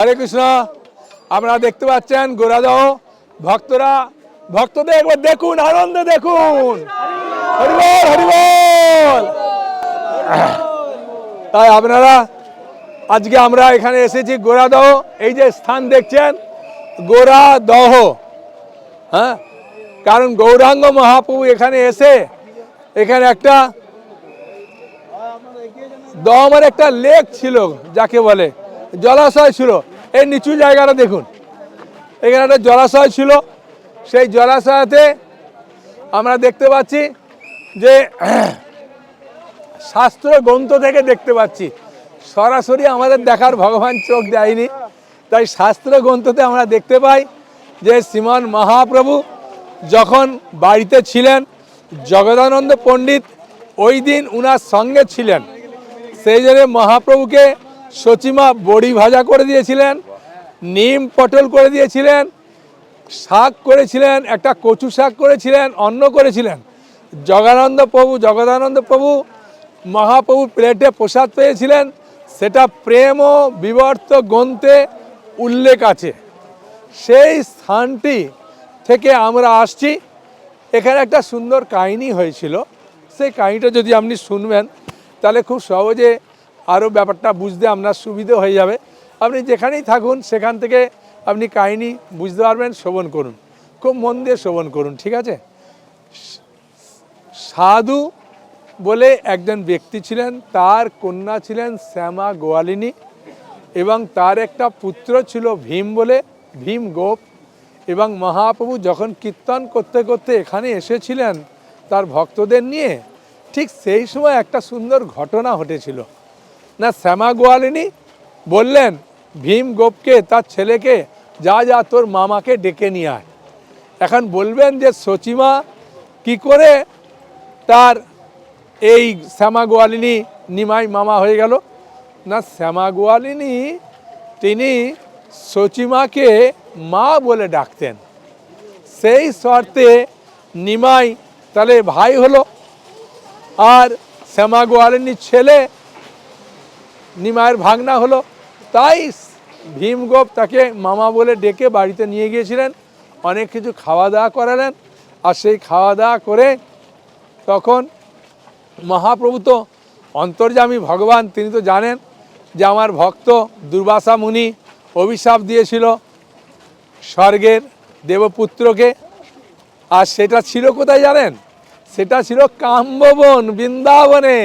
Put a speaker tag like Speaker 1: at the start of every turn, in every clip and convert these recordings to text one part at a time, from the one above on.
Speaker 1: হরে কৃষ্ণ। আপনারা দেখতে পাচ্ছেন গোরাদহ ভক্তদের একবার দেখুন, আনন্দ দেখুন। হরিবল হরিবল। তাই আপনারা আজকে আমরা এখানে এসেছি গোরাদহ। এই যে স্থান দেখছেন গোরাদহ, হ্যাঁ, কারণ গৌরাঙ্গ মহাপ্রভু এখানে এসে এখানে একটা দমের একটা লেক ছিল, যাকে বলে জলাশয় ছিল। এই নিচু জায়গাটা দেখুন, এখানে একটা জলাশয় ছিল। সেই জলাশয়তে আমরা দেখতে পাচ্ছি যে শাস্ত্র গ্রন্থ থেকে দেখতে পাচ্ছি, সরাসরি আমাদের দেখার ভগবান চোখ দেয়নি। তাই শাস্ত্র গ্রন্থতে আমরা দেখতে পাই যে শ্রীমান মহাপ্রভু যখন বাড়িতে ছিলেন, জগদানন্দ পণ্ডিত ওই দিন উনার সঙ্গে ছিলেন। সেই জন্য মহাপ্রভুকে সচিমা বড়ি ভাজা করে দিয়েছিলেন, নিম পটল করে দিয়েছিলেন, শাক করেছিলেন, একটা কচু শাক করেছিলেন, অন্ন করেছিলেন। জগদানন্দ প্রভু মহাপ্রভু প্লেটে প্রসাদ পেয়েছিলেন, সেটা প্রেম ও বিবর্ত গ্রন্থে উল্লেখ আছে। সেই স্থানটি থেকে আমরা আসছি। এখানে একটা সুন্দর কাহিনী হয়েছিল, সেই কাহিনীটা যদি আপনি শুনবেন তাহলে খুব সহজে আরও ব্যাপারটা বুঝতে আপনার সুবিধা হয়ে যাবে। আপনি যেখানেই থাকুন সেখান থেকে আপনি কাহিনী বুঝতে পারবেন। শ্রবণ করুন, খুব মন দিয়ে শ্রবণ করুন, ঠিক আছে? সাধু বলে একজন ব্যক্তি ছিলেন, তার কন্যা ছিলেন শ্যামা গোয়ালিনী এবং তার একটা পুত্র ছিল ভীম বলে, ভীম গোপ। এবং মহাপ্রভু যখন কীর্তন করতে করতে এখানে এসেছিলেন তার ভক্তদের নিয়ে, ঠিক সেই সময় একটা সুন্দর ঘটনা ঘটেছিল। না, শ্যামা গোয়ালিনী বললেন ভীম গোপকে, তার ছেলেকে, যা যা তোর মামাকে ডেকে নিয়ে আয়। এখন বলবেন যে সচিমা কি করে তার এই শ্যামা গোয়ালিনী নিমাই মামা হয়ে গেল? না, শ্যামা গোয়ালিনী তিনি সচিমাকে মা বলে ডাকতেন। সেই শর্তে নিমাই তাহলে ভাই হলো, আর শ্যামা গোয়ালিনীর ছেলে নিমাইয়ের ভাগনা হলো। তাই ভীমগোপ তাকে মামা বলে ডেকে বাড়িতে নিয়ে গিয়েছিলেন, অনেক কিছু খাওয়া দাওয়া করালেন। আর সেই খাওয়া দাওয়া করে তখন মহাপ্রভু তো অন্তর্যামী ভগবান, তিনি তো জানেন যে আমার ভক্ত দুর্বাসা মুনি অভিশাপ দিয়েছিল স্বর্গের দেবপুত্রকে। আর সেটা ছিল কোথায় জানেন? সেটা ছিল কাম্যবন, বৃন্দাবনে।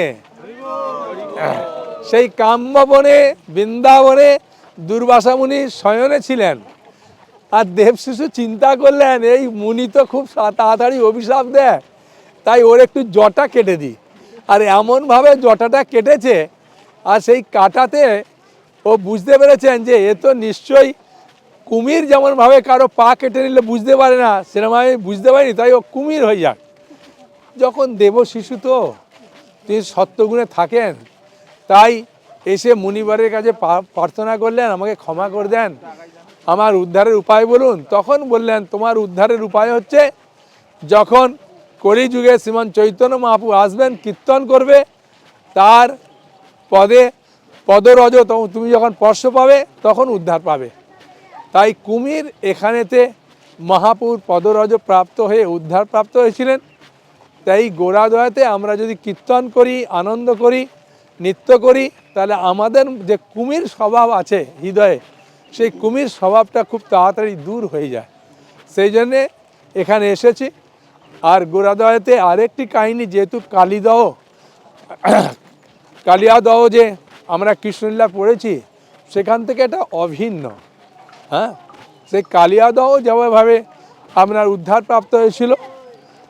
Speaker 1: সেই কাম্যবনে বৃন্দাবনে দুর্বাসা মুনি শয়নে ছিলেন। আর দেবশিশু চিন্তা করলেন এই মুনি তো খুব তাড়াতাড়ি অভিশাপ দেয়, তাই ওর একটু জটা কেটে দিই। আর এমনভাবে জটাটা কেটেছে, আর সেই কাটাতে ও বুঝতে পেরেছেন যে এ তো নিশ্চয়ই কুমির যেমনভাবে কারো পা কেটে নিলে বুঝতে পারে না, সেরকম আমি বুঝতে পারিনি, তাই ও কুমির হয়ে যাক। যখন দেব শিশু তো তিনি সত্যগুণে থাকেন, তাই এসে মুনিবারের কাছে প্রার্থনা করলেন, আমাকে ক্ষমা করে দেন, আমার উদ্ধারের উপায় বলুন। তখন বললেন তোমার উদ্ধারের উপায় হচ্ছে যখন কলিযুগে শ্রীমান চৈতন্য মহাপ্রভু আসবেন, কীর্তন করবে, তার পদরজ তুমি যখন স্পর্শ পাবে তখন উদ্ধার পাবে। তাই কুমির এখানেতে মহাপ্রভুর পদরজ প্রাপ্ত হয়ে উদ্ধার প্রাপ্ত হয়েছিলেন। তাই গোরাদয়াতে আমরা যদি কীর্তন করি, আনন্দ করি, নৃত্য করি, তাহলে আমাদের যে কুমির স্বভাব আছে হৃদয়ে, সেই কুমির স্বভাবটা খুব তাড়াতাড়ি দূর হয়ে যায়। সেই জন্যে এখানে এসেছি। আর গোরাদয়াতে আরেকটি কাহিনী, যেহেতু কালিয়াদহ যে আমরা কৃষ্ণলীলা পড়েছি, সেখান থেকে এটা অভিন্ন। হ্যাঁ, সেই কালিয়াদহ যেভাবে আপনার উদ্ধার প্রাপ্ত হয়েছিল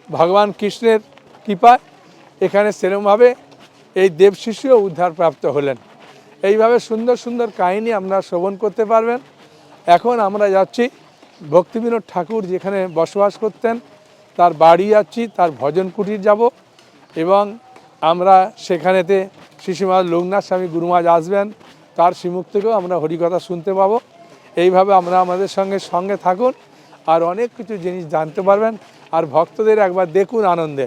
Speaker 1: ভগবান কৃষ্ণের কৃপায়, এখানে সেরকমভাবে এই দেবশিশুও উদ্ধার প্রাপ্ত হলেন। এইভাবে সুন্দর সুন্দর কাহিনী আপনারা শ্রবণ করতে পারবেন। এখন আমরা যাচ্ছি ভক্তিবিনোদ ঠাকুর যেখানে বসবাস করতেন তার বাড়ি যাচ্ছি, তার ভজন কুটির যাব, এবং আমরা সেখানেতে শ্রীশ্রীমাদ লোকনাথ স্বামী গুরুমাজ আসবেন, তার শ্রীমুখ থেকেও আমরা হরিকথা শুনতে পাবো। এইভাবে আমরা আমাদের সঙ্গে থাকুন, আর অনেক কিছু জিনিস জানতে পারবেন। আর ভক্তদের একবার দেখুন আনন্দে,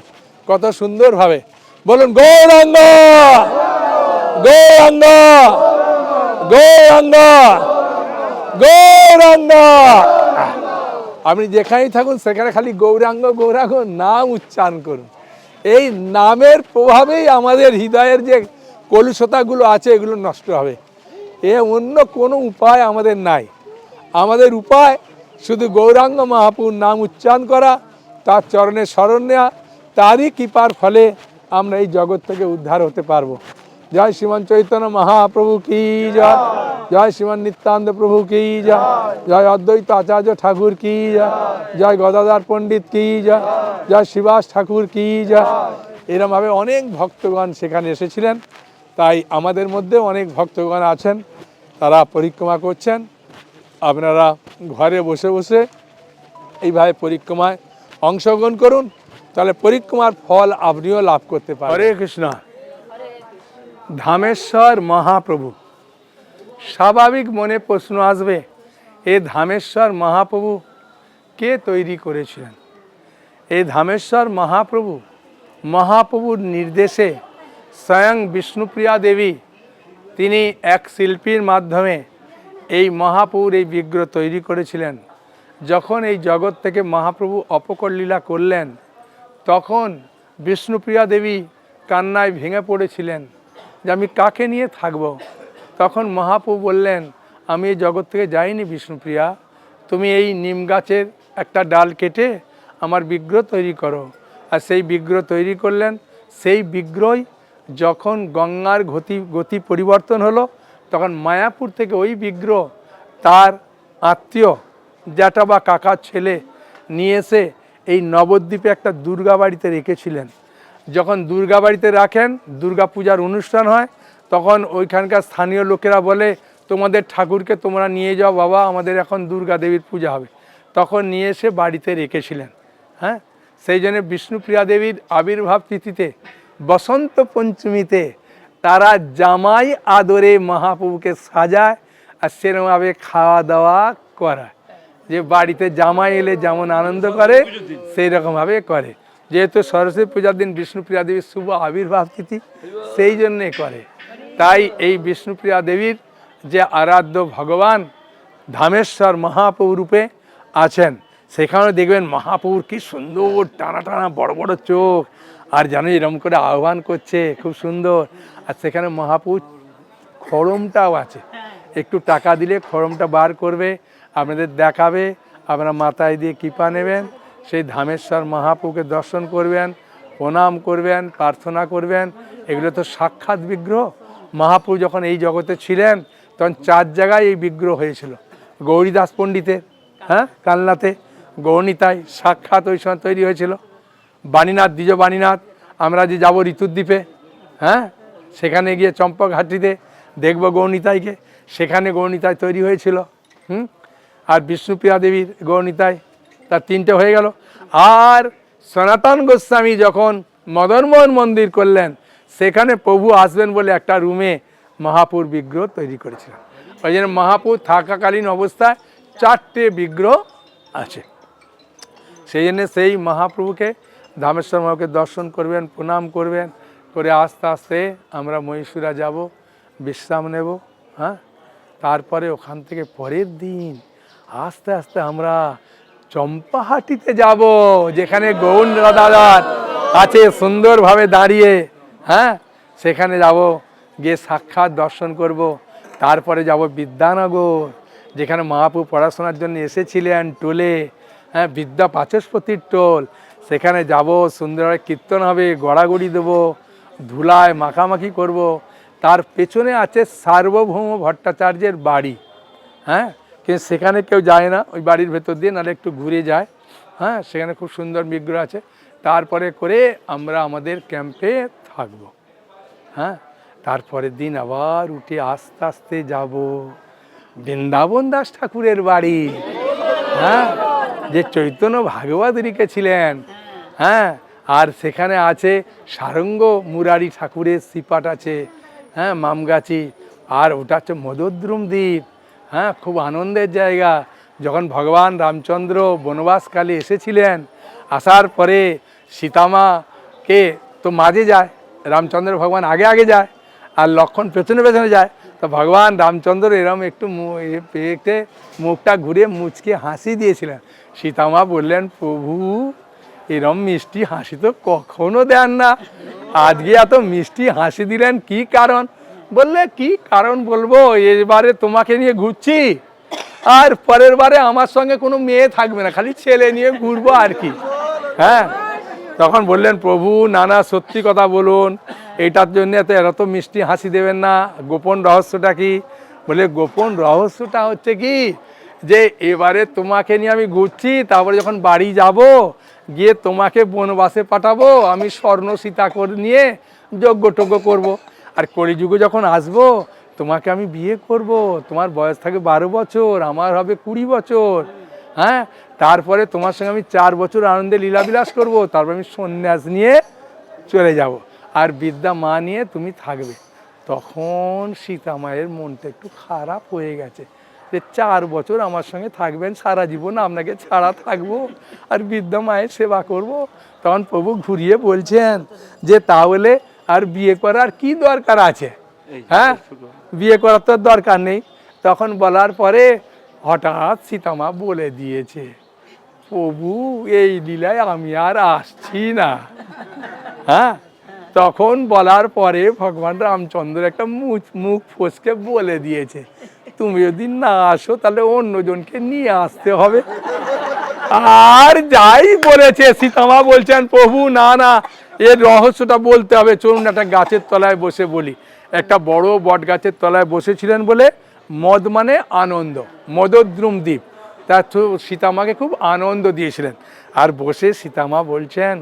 Speaker 1: কত সুন্দরভাবে বলুন গৌরাঙ্গ গৌরাঙ্গ গৌরাঙ্গ। গৌরাঙ্গ। আপনি যেখানেই থাকুন সেখানে খালি গৌরাঙ্গ গৌরাঙ্গ নাম উচ্চারণ করুন। এই নামের প্রভাবেই আমাদের হৃদয়ের যে কলুষতাগুলো আছে এগুলো নষ্ট হবে। অন্য কোনো উপায় আমাদের নাই। আমাদের উপায় শুধু গৌরাঙ্গ মহাপ্রভুর নাম উচ্চারণ করা, তার চরণে শরণ নেওয়া, তারই কৃপার ফলে আমরা এই জগৎ থেকে উদ্ধার হতে পারবো। জয় শ্রীমান চৈতন্য মহাপ্রভু কি জয়, জয় শ্রীমান নিত্যানন্দ প্রভু কি জয়, জয় অদ্বৈত আচার্য ঠাকুর কি জয়, জয় গদাধর পণ্ডিত কি জয়, জয় শিবাস ঠাকুর কি জয়। এরমভাবে অনেক ভক্তগণ সেখানে এসেছিলেন। তাই আমাদের মধ্যে অনেক ভক্তগণ আছেন, তারা পরিক্রমা করছেন। আপনারা ঘরে বসে বসে এইভাবে পরিক্রমায় অংশগ্রহণ করুন, তাহলে পরিক্রমার ফল আপনিও লাভ করতে পারেন। হরে কৃষ্ণ। ধামেশ্বর মহাপ্রভু, স্বাভাবিক মনে প্রশ্ন আসবে, এই ধামেশ্বর মহাপ্রভু কে তৈরি করেছিলেন? এই ধামেশ্বর মহাপ্রভুর নির্দেশে স্বয়ং বিষ্ণুপ্রিয়া দেবী তিনি এক শিল্পীর মাধ্যমে এই মহাপ্রভুর এই বিগ্রহ তৈরি করেছিলেন। যখন এই জগৎ থেকে মহাপ্রভু অপকর লীলা করলেন, তখন বিষ্ণুপ্রিয়া দেবী কান্নায় ভেঙে পড়েছিলেন যে আমি কাকে নিয়ে থাকব। তখন মহাপ্রভু বললেন, আমি এই জগৎ থেকে যাইনি বিষ্ণুপ্রিয়া, তুমি এই নিম গাছের একটা ডাল কেটে আমার বিগ্রহ তৈরি করো। আর সেই বিগ্রহ তৈরি করলেন। সেই বিগ্রহই যখন গঙ্গার গতি পরিবর্তন হলো, তখন মায়াপুর থেকে ওই বিগ্রহ তার আত্মীয় জ্যাঠা বা কাকার ছেলে নিয়ে এসে এই নবদ্বীপে একটা দুর্গা বাড়িতে রেখেছিলেন। যখন দুর্গা বাড়িতে রাখেন, দুর্গা পূজার অনুষ্ঠান হয়, তখন ওইখানকার স্থানীয় লোকেরা বলে, তোমাদের ঠাকুরকে তোমরা নিয়ে যাও বাবা, আমাদের এখন দুর্গা দেবীর পূজা হবে। তখন নিয়ে এসে বাড়িতে রেখেছিলেন। হ্যাঁ, সেই জন্য বিষ্ণুপ্রিয়া দেবীর আবির্ভাব তিথিতে বসন্ত পঞ্চমীতে তারা জামাই আদরে মহাপ্রভুকে সাজায় আর সেরকমভাবে খাওয়া দাওয়া করায়, যে বাড়িতে জামাই এলে যেমন আনন্দ করে সেই রকমভাবে করে। যেহেতু সরস্বতী পূজার দিন বিষ্ণুপ্রিয়া দেবীর শুভ আবির্ভাব তিথি, সেই জন্যে করে। তাই এই বিষ্ণুপ্রিয়া দেবীর যে আরাধ্য ভগবান ধামেশ্বর মহাপ্রভু রূপে আছেন, সেখানে দেখবেন মহাপ্রভুর কি সুন্দর টানা টানা বড় বড় চোখ, আর যেন এরকম করে আহ্বান করছে, খুব সুন্দর। আর সেখানে মহাপ্রভুর খড়মটাও আছে, একটু টাকা দিলে খড়মটা বার করবে, আপনাদের দেখাবে, আপনারা মাথায় দিয়ে কৃপা নেবেন, সেই ধামেশ্বর মহাপ্রভুকে দর্শন করবেন, প্রণাম করবেন, প্রার্থনা করবেন। এগুলো তো সাক্ষাৎ বিগ্রহ। মহাপ্রভু যখন এই জগতে ছিলেন তখন 4 জায়গায় এই বিগ্রহ হয়েছিল। গৌরীদাস পণ্ডিতের, হ্যাঁ, কালনাতে গৌরনীতাই সাক্ষাৎ ওই সময় তৈরি হয়েছিল। বাণীনাথ, দ্বিজ বাণীনাথ, আমরা যে যাব ঋতুদ্বীপে, হ্যাঁ, সেখানে গিয়ে চম্পকঘাটিতে দেখব গৌরনীতাইকে, সেখানে গৌরনীতাই তৈরি হয়েছিল। আর বিষ্ণুপ্রিয়া দেবীর গৌরনীতাই, তার 3টে হয়ে গেল। আর সনাতন গোস্বামী যখন মদনমোহন মন্দির করলেন, সেখানে প্রভু আসবেন বলে একটা রুমে মহাপুর বিগ্রহ তৈরি করেছিলেন। ওই জন্য মহাপুর থাকাকালীন অবস্থায় 4টে বিগ্রহ আছে। সেই জন্য সেই মহাপ্রভুকে, ধামেশ্বর মহাকে দর্শন করবেন, প্রণাম করবেন, করে আস্তে আস্তে আমরা মহীশূরা যাব, বিশ্রাম নেব। হ্যাঁ, তারপরে ওখান থেকে পরের দিন আস্তে আস্তে আমরা চম্পাহাটিতে যাব, যেখানে গৌণ রাধাদার আছে সুন্দরভাবে দাঁড়িয়ে। হ্যাঁ, সেখানে যাব, গিয়ে সাক্ষাৎ দর্শন করব। তারপরে যাব বিদ্যানগর, যেখানে মহাপ্রভু পড়াশোনার জন্য এসেছিলেন টোলে। হ্যাঁ, বিদ্যা বাচস্পতির টোল, সেখানে যাব, সুন্দরভাবে কীর্তন হবে, গড়াগড়ি দেবো, ধুলায় মাখামাখি করব। তার পেছনে আছে সার্বভৌম ভট্টাচার্যের বাড়ি। হ্যাঁ, কিন্তু সেখানে কেউ যায় না, ওই বাড়ির ভেতর দিয়ে নাহলে একটু ঘুরে যায়। হ্যাঁ, সেখানে খুব সুন্দর বিগ্রহ আছে। তারপরে করে আমরা আমাদের ক্যাম্পে থাকব। হ্যাঁ, তারপরের দিন আবার উঠে আস্তে আস্তে যাব বৃন্দাবন দাস ঠাকুরের বাড়ি। হ্যাঁ, যে চৈতন্য ভাগবত লিখেছিলেন। হ্যাঁ, আর সেখানে আছে সারঙ্গ মুরারি ঠাকুরের শ্রীপাঠ আছে। হ্যাঁ, মামগাছি। আর ওটা হচ্ছে মদদ্রুম দ্বীপ। হ্যাঁ, খুব আনন্দের জায়গা। যখন ভগবান রামচন্দ্র বনবাসকালে এসেছিলেন, আসার পরে সীতামাকে তো মাঝে যায়, রামচন্দ্র ভগবান আগে আগে যায়, আর লক্ষ্মণ পেছনে পেছনে যায়। তো ভগবান রামচন্দ্র এরম একটু পেটে মুখটা ঘুরে মুচকে হাসি দিয়েছিলেন। সীতামা বললেন, প্রভু এরম মিষ্টি হাসি তো কখনো দেন না, আজকে এত মিষ্টি হাসি দিলেন কি কারণ? বললে, কি কারণ বলবো, এবারে তোমাকে নিয়ে ঘুরছি, আর পরের বারে আমার সঙ্গে কোনো মেয়ে থাকবে না, খালি ছেলে নিয়ে ঘুরবো আর কি। হ্যাঁ, তখন বললেন, প্রভু নানা সত্যি কথা বলুন, এইটার জন্য এত মিষ্টি হাসি দেবেন না, গোপন রহস্যটা কি? বলে, গোপন রহস্যটা হচ্ছে কি, যে এবারে তোমাকে নিয়ে আমি ঘুরছি, তারপরে যখন বাড়ি যাব, গিয়ে তোমাকে বনবাসে পাঠাবো, আমি স্বর্ণ সীতা করে নিয়ে যজ্ঞ টজ্ঞ করবো, আর কলিযুগে যখন আসবো তোমাকে আমি বিয়ে করব, তোমার বয়স থাকে 12 বছর, আমার হবে 20 বছর। হ্যাঁ, তারপরে তোমার সঙ্গে আমি 4 বছর আনন্দে লীলাবিলাস করব, তারপর আমি সন্ন্যাস নিয়ে চলে যাব, আর বিদ্যা মা নিয়ে তুমি থাকবে। তখন সীতা মায়ের মনটা একটু খারাপ হয়ে গেছে, যে 4 বছর আমার সঙ্গে থাকবেন, সারা জীবন আপনাকে ছাড়া থাকবো, আর বিদ্যা মায়ের সেবা করব। তখন প্রভু ঘুরিয়ে বলছেন যে তাহলে আর বিয়ে করার কি দরকার আছে? হ্যাঁ, বিয়ে করার তো দরকার নেই। তখন বলার পরে হঠাৎ সীতামা বলে দিয়েছে, প্রভু এই লীলায় আমি আর আসছি না। হ্যাঁ, তখন বলার পরে ভগবান রামচন্দ্র একটা মুখ ফসকে বলে দিয়েছে, তুমি যদি না আসো তাহলে অন্যজনকে নিয়ে আসতে হবে। আর যাই বলেছে, সীতামা বলছেন, প্রভু না না, এর রহস্যটা বলতে হবে, চলুন একটা গাছের তলায় বসে বলি। একটা বড় বট গাছের তলায় বসেছিলেন বলে, মদ মানে আনন্দ, মদদ্রুম দ্বীপ, তার সীতামাকে খুব আনন্দ দিয়েছিলেন। আর বসে সীতামা বলছেন,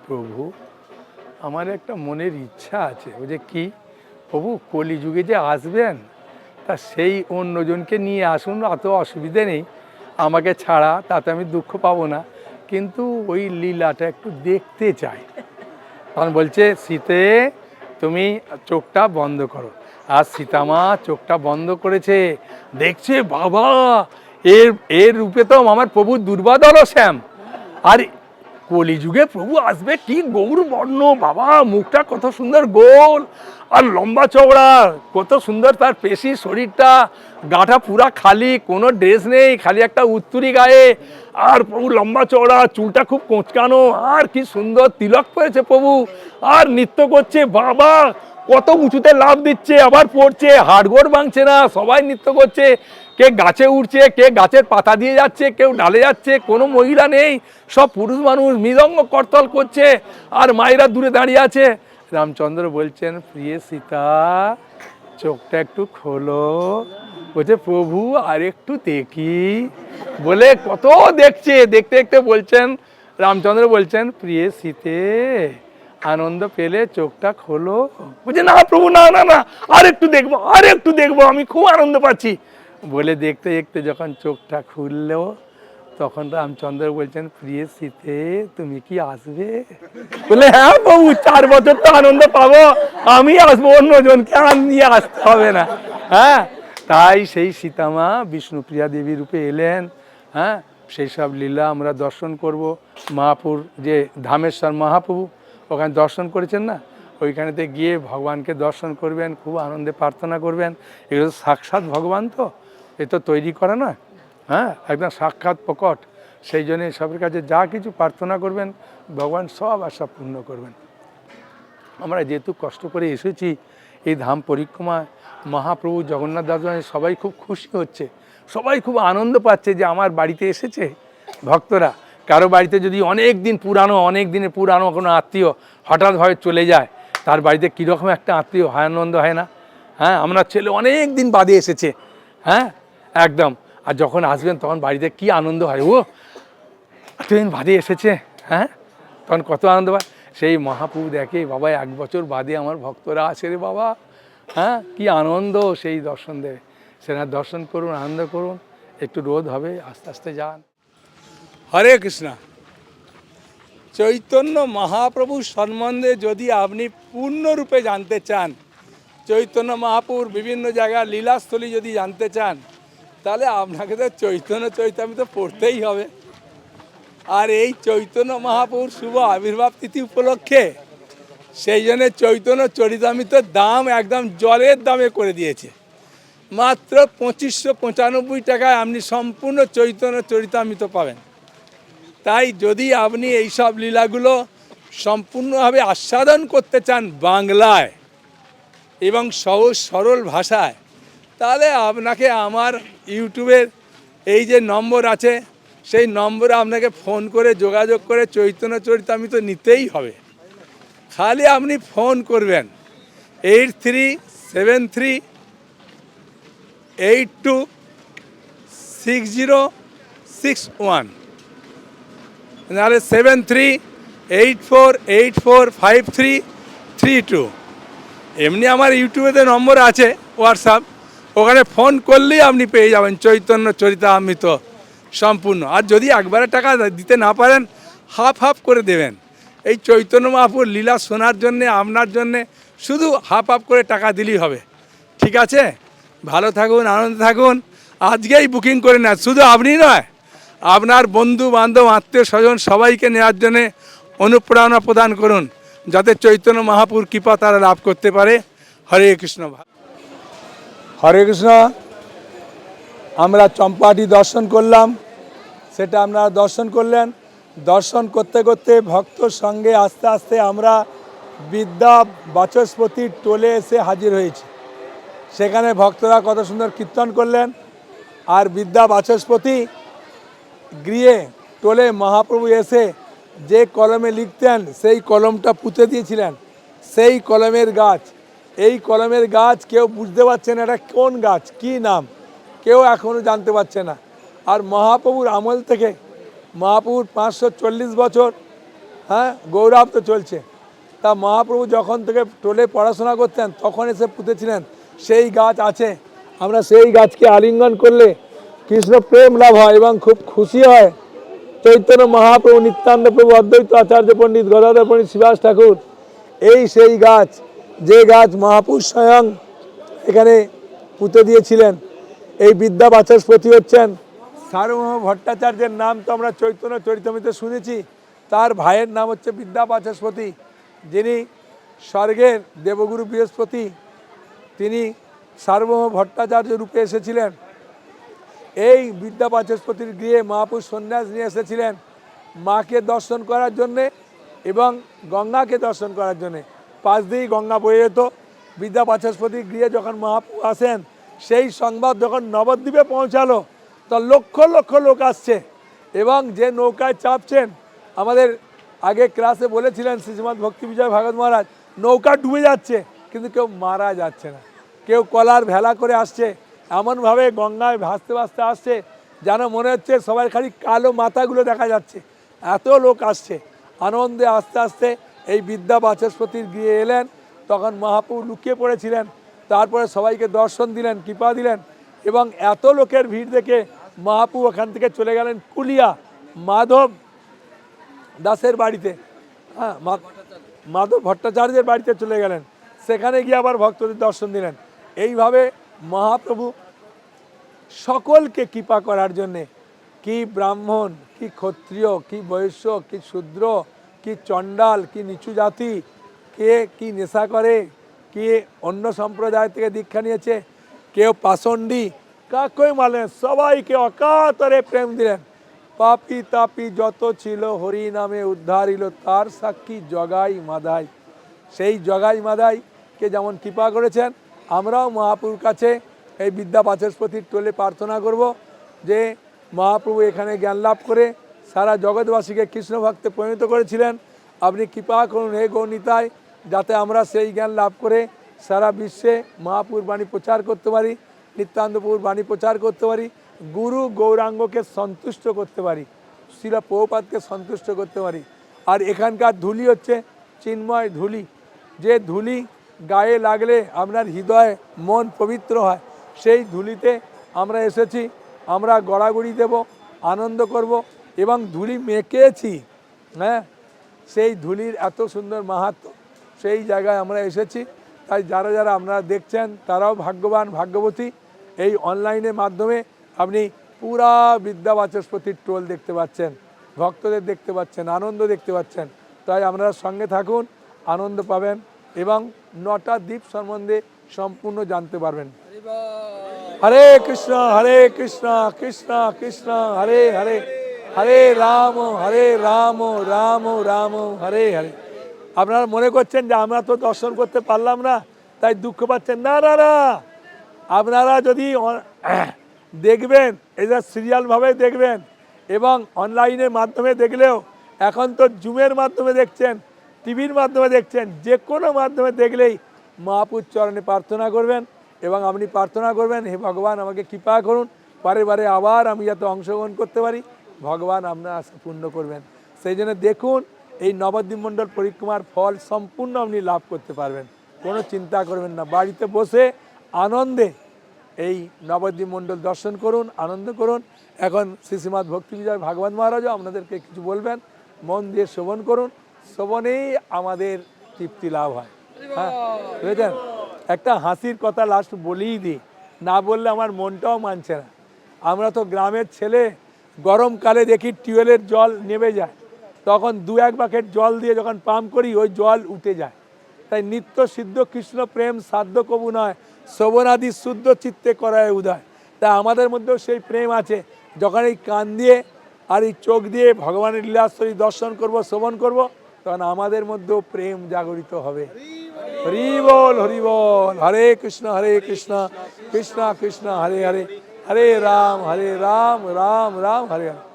Speaker 1: প্রভু আমার একটা মনের ইচ্ছা আছে। ও যে কি? প্রভু কলিযুগে যে আসবেন, তা সেই অন্যজনকে নিয়ে আসুন, অত অসুবিধে নেই, আমাকে ছাড়া তাতে আমি দুঃখ পাবো না, কিন্তু ওই লীলাটা একটু দেখতে চাই। তখন বলছে, সীতে তুমি চোখটা বন্ধ করো। আর সীতামা চোখটা বন্ধ করেছে, দেখছে বাবা এর রূপে তো আমার প্রভু দুর্বাদল শ্যাম, আর কলিযুগে প্রভু আসবে কি গৌর বর্ণ, বাবা মুখটা কত সুন্দর গোল আর লম্বা চওড়া, কত সুন্দর তার পেশি, শরীরটা, গাটা পুরা খালি, কোনো ড্রেস নেই, খালি একটা উত্তুরি গায়ে, আর প্রভু লম্বা চওড়া, চুলটা খুব কোঁচকানো, আর কি সুন্দর তিলক পরেছে প্রভু, আর নৃত্য করছে, বাবা কত উঁচুতে লাফ দিচ্ছে, আবার পড়ছে, হাড়গোড় ভাঙছে না, সবাই নৃত্য করছে, কে গাছে উঠছে, কে গাছের পাতা দিয়ে যাচ্ছে, কেউ ডালে যাচ্ছে, কোনো মহিলা নেই, সব পুরুষ মানুষ মৃদঙ্গ করতল করছে, আর মায়েরা দূরে দাঁড়িয়ে আছে। রামচন্দ্র বলছেন, প্রিয় সীতা চোখটা একটু খোলো। বলছে, প্রভু আর একটু দেখি। বলে কত দেখছে, দেখতে দেখতে বলছেন, রামচন্দ্র বলছেন, প্রিয় সীতে আনন্দ পেলে চোখটা খোলো। বলছে, না প্রভু না না না, আর একটু দেখবো, আর একটু দেখবো, আমি খুব আনন্দ পাচ্ছি। বলে দেখতে দেখতে যখন চোখটা খুললো, তখন রামচন্দ্র বলছেন, প্রিয় সীতে তুমি কি আসবে? বলে, হ্যাঁ প্রভু, 4 বছর তো আনন্দ পাবো, আমি আসবো, অন্যজনকে আর নিয়ে আসতে হবে না। হ্যাঁ, তাই সেই সীতামা বিষ্ণুপ্রিয়া দেবী রূপে এলেন। হ্যাঁ, সেই সব লীলা আমরা দর্শন করব। মহাপুর যে ধামেশ্বর মহাপ্রভু, ওখানে দর্শন করেছেন না, ওইখানেতে গিয়ে ভগবানকে দর্শন করবেন, খুব আনন্দে প্রার্থনা করবেন। এগুলো সাক্ষাৎ ভগবান, তো এ তো তৈরি করা না, হ্যাঁ একদম সাক্ষাৎ প্রকট। সেই জন্যে সবের কাছে যা কিছু প্রার্থনা করবেন, ভগবান সব আশা পূর্ণ করবেন। আমরা যেহেতু কষ্ট করে এসেছি এই ধাম পরিক্রমায়, মহাপ্রভু জগন্নাথ দাস সবাই খুব খুশি হচ্ছে, সবাই খুব আনন্দ পাচ্ছে যে আমার বাড়িতে এসেছে ভক্তরা। কারো বাড়িতে যদি অনেক দিনের পুরানো কোনো আত্মীয় হঠাৎভাবে চলে যায়, তার বাড়িতে কীরকম একটা আত্মীয় হয়, আনন্দ হয় না? হ্যাঁ, আমরা ছেলে অনেক দিন বাদে এসেছে, হ্যাঁ একদম, আর যখন আসবেন তখন বাড়িতে কি আনন্দ হয়, ও এতদিন বাদে এসেছে, হ্যাঁ তখন কত আনন্দ হয়। সেই মহাপ্রভু দেখে, বাবা 1 বছর বাদে আমার ভক্তরা আসে রে বাবা, হ্যাঁ কি আনন্দ, সেই দর্শন দেবে। সেটা দর্শন করুন, আনন্দ করুন, একটু রোদ হবে, আস্তে আস্তে যান। হরে কৃষ্ণ। চৈতন্য মহাপ্রভুর সম্বন্ধে যদি আপনি পূর্ণরূপে জানতে চান, চৈতন্য মহাপ্রভুর বিভিন্ন জায়গায় লীলাস্থলী যদি জানতে চান, তাহলে আপনাকে তো চৈতন্য চৈতামৃত পড়তেই হবে। আর এই চৈতন্য মহাপ্রভুর শুভ আবির্ভাব তিথি উপলক্ষে সেই জন্য চৈতন্য চরিতামৃতর দাম একদম জলের দামে করে দিয়েছে। মাত্র 2595 টাকায় আপনি সম্পূর্ণ চৈতন্য চরিতামৃত পাবেন। তাই যদি আপনি এইসব লীলাগুলো সম্পূর্ণভাবে আস্বাদন করতে চান বাংলায় এবং সহজ সরল ভাষায়, তাহলে আপনাকে আমার ইউটিউবের এই যে নম্বর আছে সেই নম্বরে আপনাকে ফোন করে যোগাযোগ করে চৈতন্য চরিতামৃত নিতেই হবে। খালি আপনি ফোন করবেন 8373826061, নাহলে 7384845332। এমনি আমার ইউটিউবেতে নম্বর আছে, হোয়াটসঅ্যাপ, ওখানে ফোন করলেই আপনি পেয়ে যাবেন চৈতন্য চরিতামৃত সম্পূর্ণ। আর যদি একবারে টাকা দিতে না পারেন, হাফ হাফ করে দেবেন। এই চৈতন্য মহাপ্রভুর লীলা শোনার জন্যে আপনার জন্যে শুধু হাফ হাফ করে টাকা দিলেই হবে। ঠিক আছে, ভালো থাকুন, আনন্দে থাকুন। আজকেই বুকিং করে নেন, শুধু আপনি নয়, আপনার বন্ধু বান্ধব আত্মীয় স্বজন সবাইকে নেওয়ার জন্যে অনুপ্রেরণা প্রদান করুন, যাতে চৈতন্য মহাপ্রভুর কৃপা তারা লাভ করতে পারে। হরে কৃষ্ণ। হরে কৃষ্ণ। আমরা চম্পাটি দর্শন করলাম, সেটা আপনারা দর্শন করলেন। দর্শন করতে করতে ভক্তর সঙ্গে আস্তে আস্তে আমরা বিদ্যা বাচস্পতির টোলে এসে হাজির হয়েছি। সেখানে ভক্তরা কত সুন্দর কীর্তন করলেন। আর বিদ্যা বাচস্পতি গৃহে টোলে মহাপ্রভু এসে যে কলমে লিখতেন সেই কলমটা পুঁতে দিয়েছিলেন। সেই কলমের গাছ, এই কলমের গাছ কেউ বুঝতে পারছে না এটা কোন গাছ, কি নাম, কেউ এখনও জানতে পারছে না। আর মহাপ্রভুর আমল থেকে, মহাপ্রভুর 540 বছর গৌরব তো চলছে, তা মহাপ্রভু যখন থেকে টোলে পড়াশোনা করতেন তখন এসে পুঁতেছিলেন, সেই গাছ আছে। আমরা সেই গাছকে আলিঙ্গন করলে কৃষ্ণ প্রেম লাভ হয় এবং খুব খুশি হয়। চৈতন্য মহাপ্রভু, নিত্যানন্দ প্রভু, অদ্বৈত আচার্য পণ্ডিত, গদাধর পণ্ডিত, শ্রীবাস ঠাকুর, এই সেই গাছ, যে গাছ মহাপুরুষ স্বয়ং এখানে পুঁতে দিয়েছিলেন। এই বিদ্যা বাচস্পতি হচ্ছেন সার্বভৌম ভট্টাচার্যের নাম তো আমরা চৈতন্য চরিতামৃতে শুনেছি। তার ভাইয়ের নাম হচ্ছে বিদ্যা বাচস্পতি, যিনি স্বর্গের দেবগুরু বৃহস্পতি, তিনি সার্বভৌম ভট্টাচার্য রূপে এসেছিলেন। এই বিদ্যা বাচস্পতির গৃহে মহাপুরুষ সন্ন্যাস নিয়ে এসেছিলেন মাকে দর্শন করার জন্যে এবং গঙ্গাকে দর্শন করার জন্যে। পাশ দিয়েই গঙ্গা বয়ে যেত। বিদ্যা বাচস্পতির গৃহে যখন মহাপ্রভু আসেন, সেই সংবাদ যখন নবদ্বীপে পৌঁছালো, তা লক্ষ লক্ষ লোক আসছে এবং যে নৌকায় চাপছেন, আমাদের আগে ক্লাসে বলেছিলেন শ্রীমৎ ভক্তি বিজয় ভাগবত মহারাজ, নৌকা ডুবে যাচ্ছে কিন্তু কেউ মারা যাচ্ছে না। কেউ কলার ভেলা করে আসছে, এমনভাবে গঙ্গায় ভাসতে ভাসতে আসছে যেন মনে হচ্ছে সবার খালি কালো মাথাগুলো দেখা যাচ্ছে। এত লোক আসছে, আনন্দে আস্তে আস্তে এই বিদ্যা বাচস্পতির গৃহে এলেন। তখন মহাপ্রভু লুকিয়ে পড়েছিলেন, তারপরে সবাইকে দর্শন দিলেন, কৃপা দিলেন। এবং এত লোকের ভিড় দেখে মহাপ্রভু ওখান থেকে চলে গেলেন কুলিয়া মাধব দাসের বাড়িতে, মাধব ভট্টাচার্যের বাড়িতে চলে গেলেন। সেখানে গিয়ে আবার ভক্তদের দর্শন দিলেন। এইভাবে মহাপ্রভু সকলকে কৃপা করার জন্যে, কি ব্রাহ্মণ, কি ক্ষত্রিয়, কি বৈশ্য, কি শূদ্র, কি চণ্ডাল, কি নিচু জাতি, কে কি নেশা করে, কে অন্য সম্প্রদায় থেকে দীক্ষা নিয়েছে, কেউ পাষণ্ডী, কাকেই মানলেন, সবাইকে অকাতরে প্রেম দিলেন। পাপি তাপি যত ছিল হরি নামে উদ্ধারিল, তার সাক্ষী জগাই মাদাই। সেই জগাই মাদাইকে যেমন কৃপা করেছেন, আমরাও মহাপ্রভুর কাছে এই বিদ্যা বাচস্পতির টোলে প্রার্থনা করব যে মহাপ্রভু এখানে জ্ঞান লাভ করে সারা জগৎবাসীকে কৃষ্ণ ভক্তে পরিণত করেছিলেন। আপনি কৃপা করুন হে গৌরনিতাই, যাতে আমরা সেই জ্ঞান লাভ করে সারা বিশ্বে মহাপ্রভুর বাণী প্রচার করতে পারি, নিত্যানন্দ প্রভুর বাণী প্রচার করতে পারি, গুরু গৌরাঙ্গকে সন্তুষ্ট করতে পারি, শ্রীল প্রভুপাদকে সন্তুষ্ট করতে পারি। আর এখানকার ধুলি হচ্ছে চিন্ময় ধুলি, যে ধুলি গায়ে লাগলে আপনার হৃদয় মন পবিত্র হয়। সেই ধুলিতে আমরা এসেছি, আমরা গড়াগড়ি দেব, আনন্দ করব এবং ধুলি মেখেছি। সেই ধুলির এত সুন্দর মাহাত্ম্য, সেই জায়গায় আমরা এসেছি। তাই যারা যারা আপনারা দেখছেন তারাও ভাগ্যবান, ভাগ্যবতী। এই অনলাইনের মাধ্যমে আপনি পুরা বিদ্যা বাচস্পতির টোল দেখতে পাচ্ছেন, ভক্তদের দেখতে পাচ্ছেন, আনন্দ দেখতে পাচ্ছেন। তাই আপনারা সঙ্গে থাকুন, আনন্দ পাবেন এবং 9টা দ্বীপ সম্বন্ধে সম্পূর্ণ জানতে পারবেন। হরে কৃষ্ণ কৃষ্ণ কৃষ্ণ হরে হরে, হরে রাম রাম রাম হরে হরে। আপনারা মনে করছেন যে আমরা তো দর্শন করতে পারলাম না তাই দুঃখ পাচ্ছেন, না না না, আপনারা যদি দেখবেন, এটা সিরিয়ালভাবে দেখবেন এবং অনলাইনের মাধ্যমে দেখলেও, এখন তো জুমের মাধ্যমে দেখছেন, টিভির মাধ্যমে দেখছেন, যে কোনো মাধ্যমে দেখলেই মহাপুর চরণে প্রার্থনা করবেন এবং আপনি প্রার্থনা করবেন, হে ভগবান আমাকে কৃপা করুন, বারে বারে আবার আমি যাতে অংশগ্রহণ করতে পারি, ভগবান আপনার আশা পূর্ণ করবেন। সেই জন্য দেখুন, এই নবদ্বীপ মণ্ডল পরিক্রমার ফল সম্পূর্ণ আপনি লাভ করতে পারবেন, কোনো চিন্তা করবেন না। বাড়িতে বসে আনন্দে এই নবদ্বীপ মণ্ডল দর্শন করুন, আনন্দ করুন। এখন শ্রীশ্রীমৎ ভক্তি বিজয় ভাগবত মহারাজও আপনাদেরকে কিছু বলবেন, মন দিয়ে শ্রবণ করুন, শ্রবণেই আমাদের তৃপ্তি লাভ হয়। হ্যাঁ, বুঝেছেন? একটা হাসির কথা লাস্ট বলেই দিই, না বললে আমার মনটাও মানছে না। আমরা তো গ্রামের ছেলে, গরমকালে দেখি টিউবওয়েলের জল নেমে যায়, তখন 2-1 বাকেট জল দিয়ে যখন পাম্প করি ওই জল উঠে যায়। তাই নিত্য সিদ্ধ কৃষ্ণ প্রেম সাধ্য কবু নয়, শ্রবণাদি শুদ্ধ চিত্তে করায় উদয়। তা আমাদের মধ্যেও সেই প্রেম আছে, যখন এই কান দিয়ে আর এই চোখ দিয়ে ভগবানের লীলাস্তরী দর্শন করব, শ্রবণ করব, তখন আমাদের মধ্যেও প্রেম জাগরিত হবে। হরি বল হরি বল, হরে কৃষ্ণ কৃষ্ণ কৃষ্ণ হরে হরে, হরে রাম রাম রাম হরে হরে।